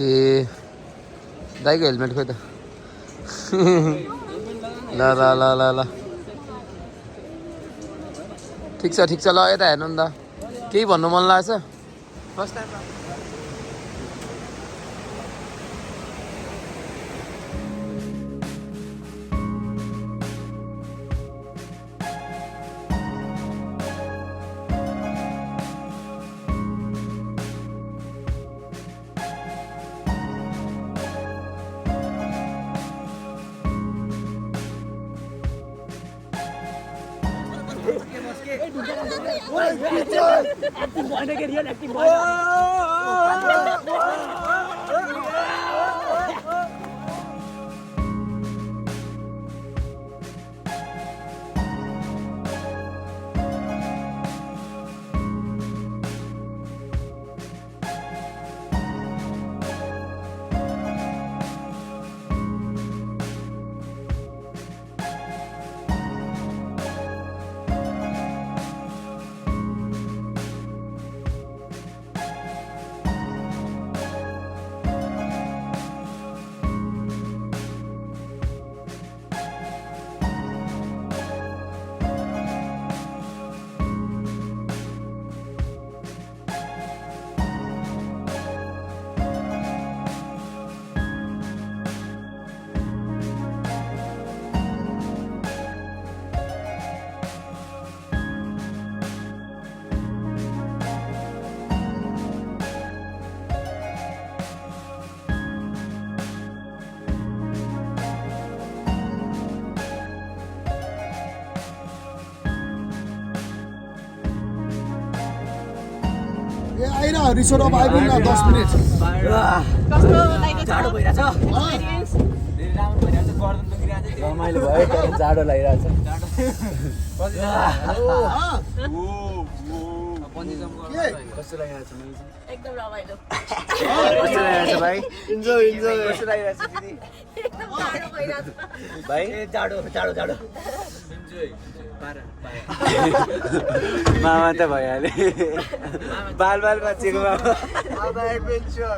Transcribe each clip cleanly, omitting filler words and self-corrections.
Okay दाइको helmet खोइ त ल ल ल ल ल ठिक छ ल यता हेर्नु नि त केही भन्नु मन लागेछ फर्स्ट टाइम आइरा रिसोर्ट अब आइपुग्न 10 मिनेट कस्तो लागिरहेको जाडो भइरहेछ रमाइलो भयो तर जाडो लागिरहेछ कस्तो लागिरहेछ एकदम रमाइलो कस्तो लागिरहेछ भाइ इन्जोय कस्तो लागिरहेछ दिदी एकदम जाडो भइरहेछ भाइ जाडो इन्जोय मामा त भइहाल्यो बाल बाँचेको मामा अब adventure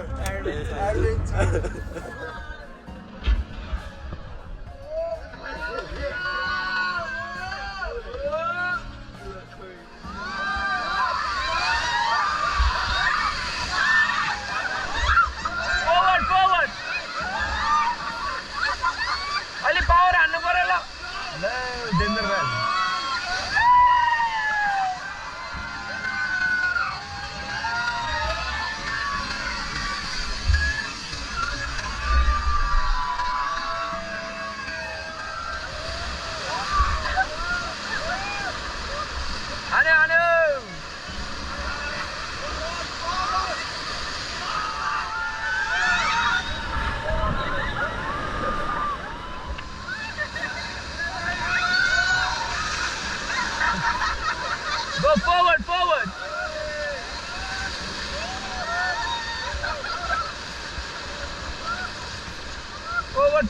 Go forward, forward.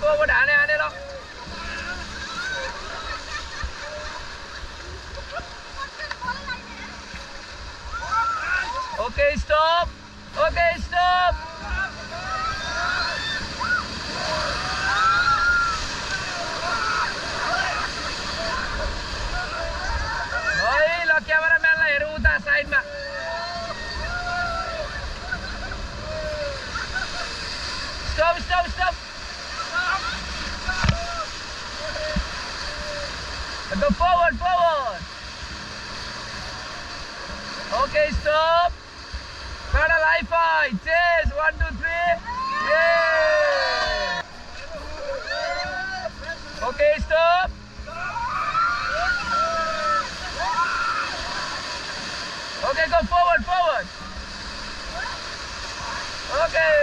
Forward, आने लो. Okay, stop. Okay, stop. क्यामेराम्यानलाई हेरौँ उता साइडमा स्टप स्टप स्टप Go forward, forward. Okay, stop. Pedal high five. Chase. 1, 2, 3. Yeah. Okay, stop. Okay, go forward, forward. Okay.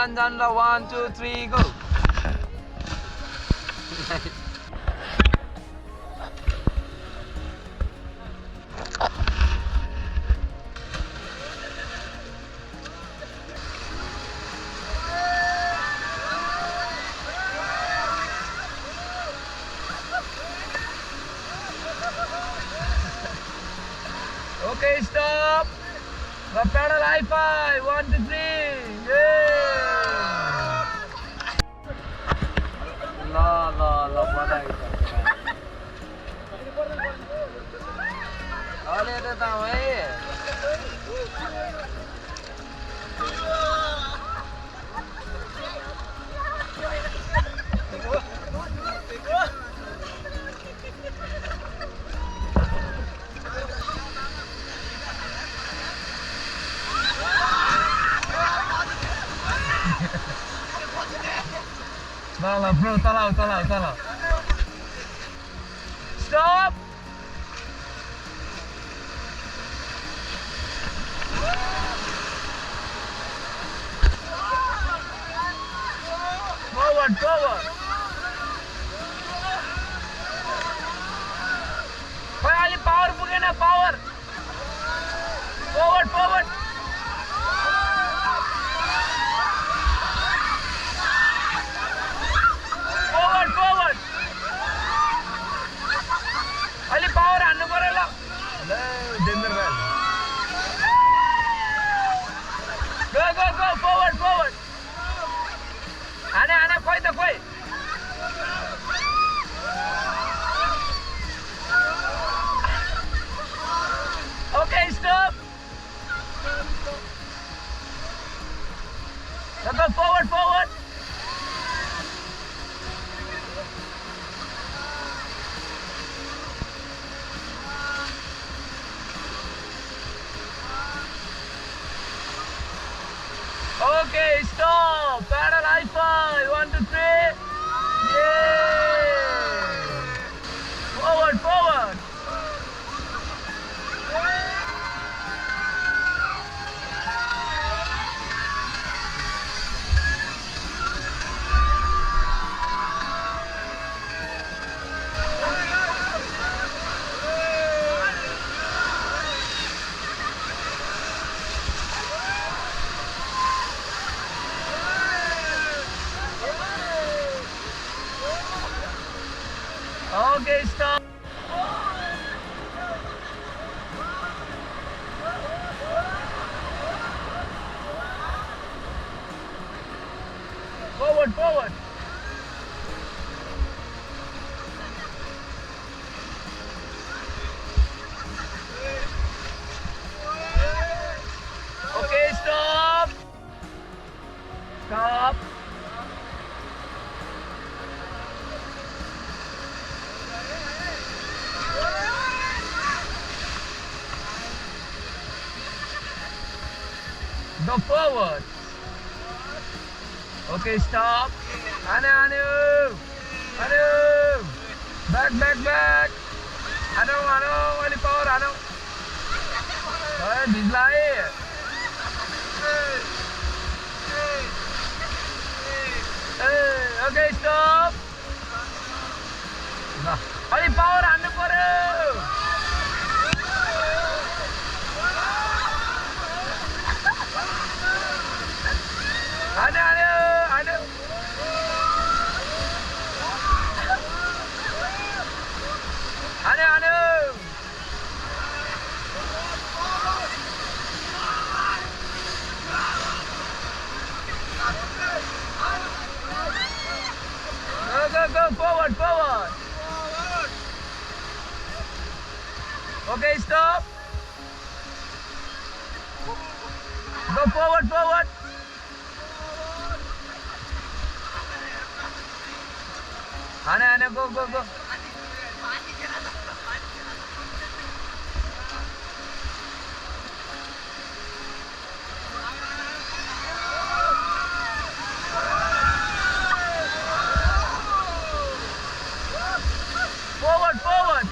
Janla 1, 2, 3, go. Okay, stop. The pedal high five. 1, 2, 3. Yeah. La, bada ita. Ale ito tao eh. Tolong bro, tolong. Stop. Forward. Kau ali power punya na power. Forward. Forward. Ali power anu parela. Danger man. Go forward. Ane koi. Okay, stop. Go forward. Okay, stop. Pedal high five. 1, 2, 3. Yeah. Forward. Okay, stop. Forward. Okay, stop. Go forward. Okay, stop. Anu. Back. Anu. Wali power, anu. Dislai. Okay, stop. Nah, wali power, anu power. Anu. Go forward. Okay, stop. Go forward. Ane, go. Forward.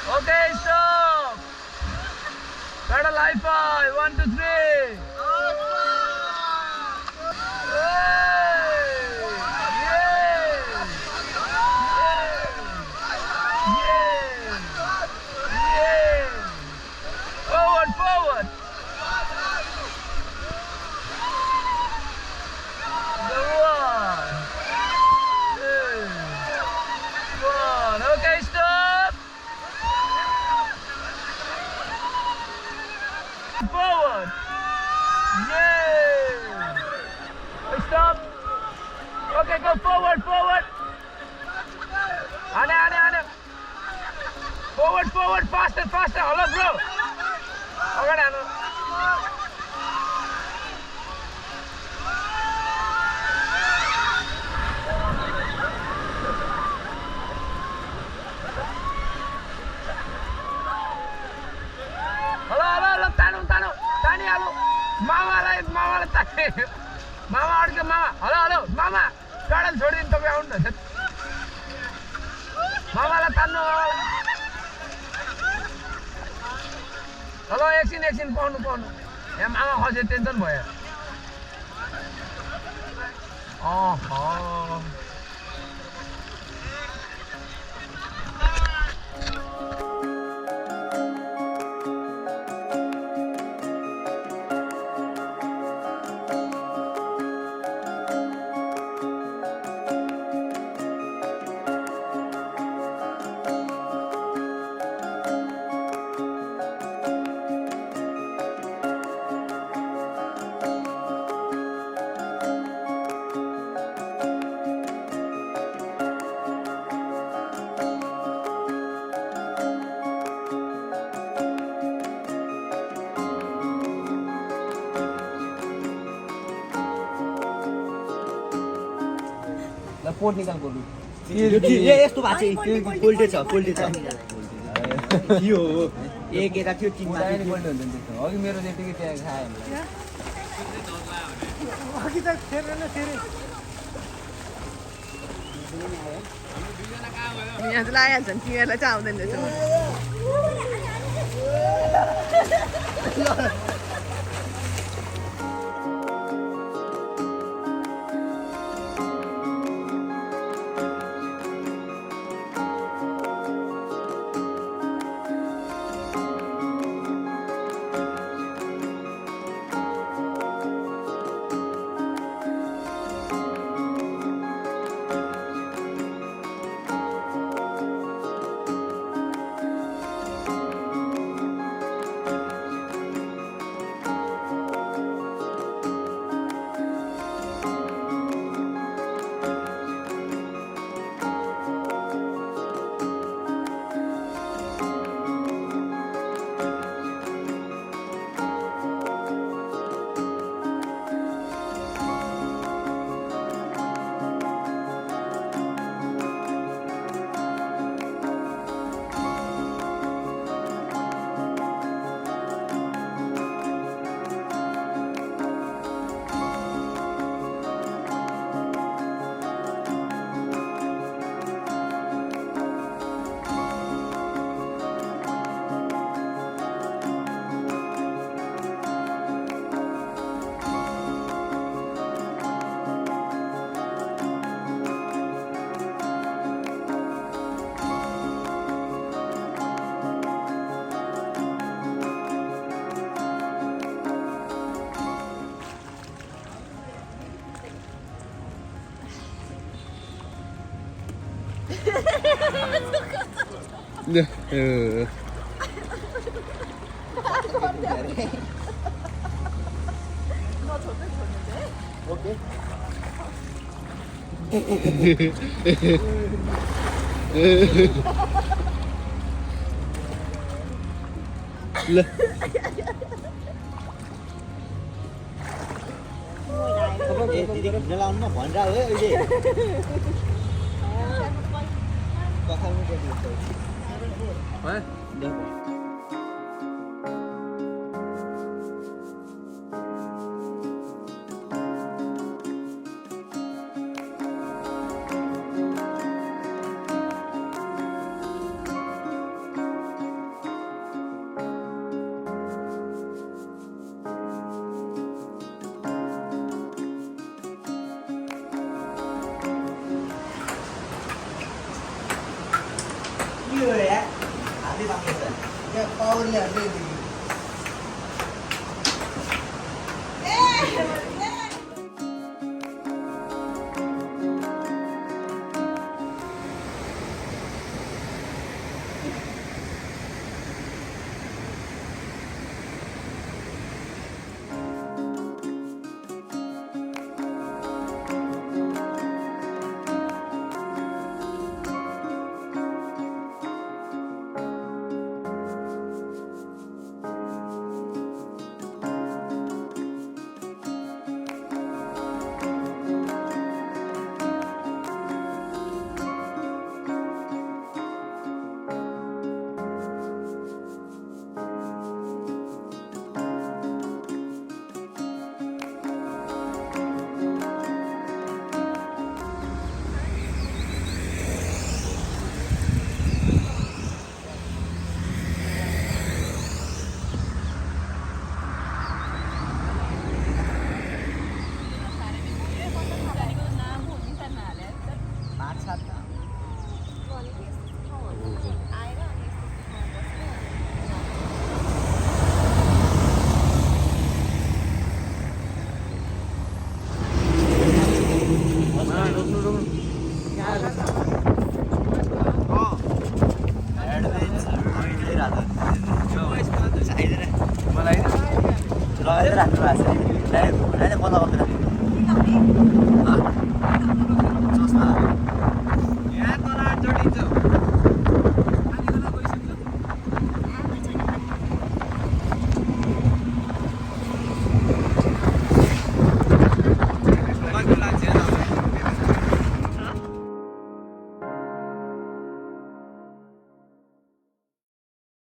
Okay, stop. Pedal high five. 1, 2, 3. Forward, forward. The 1, 2, 1. Okay, stop. Forward. Yeah. Stop. Okay, go forward, forward. Ane. Forward, forward, faster, faster. Hello, bro. Okay, Anu. Hello, tani, hello. Mama, tani. Mama, अड्क्यो mama. Hello, mama. Pedal छोडिदिनु तपाईँ आउनु न. मामालाई तान्नु मामालाई. Hello एकछिन पाउनु यहाँ मामा खस्यो tension भयो. अह pot निकाल बोल्नु यस्तो भएको छ पोल्टे छ यो एक यता थियो तीन पोल्टे हुन्छ नि त्यस्तो अघि मेरो त्यतिकै त्यहाँ खायो अघि त फेरेन फेरि यहाँ चाहिँ लगाइहाल्छ नि तिमीहरूलाई चाहिँ आउँदैन रहेछ ल दिदी नलाउनु न भन्छ है अहिले कखालमा है मलाई राख्नु भएको छ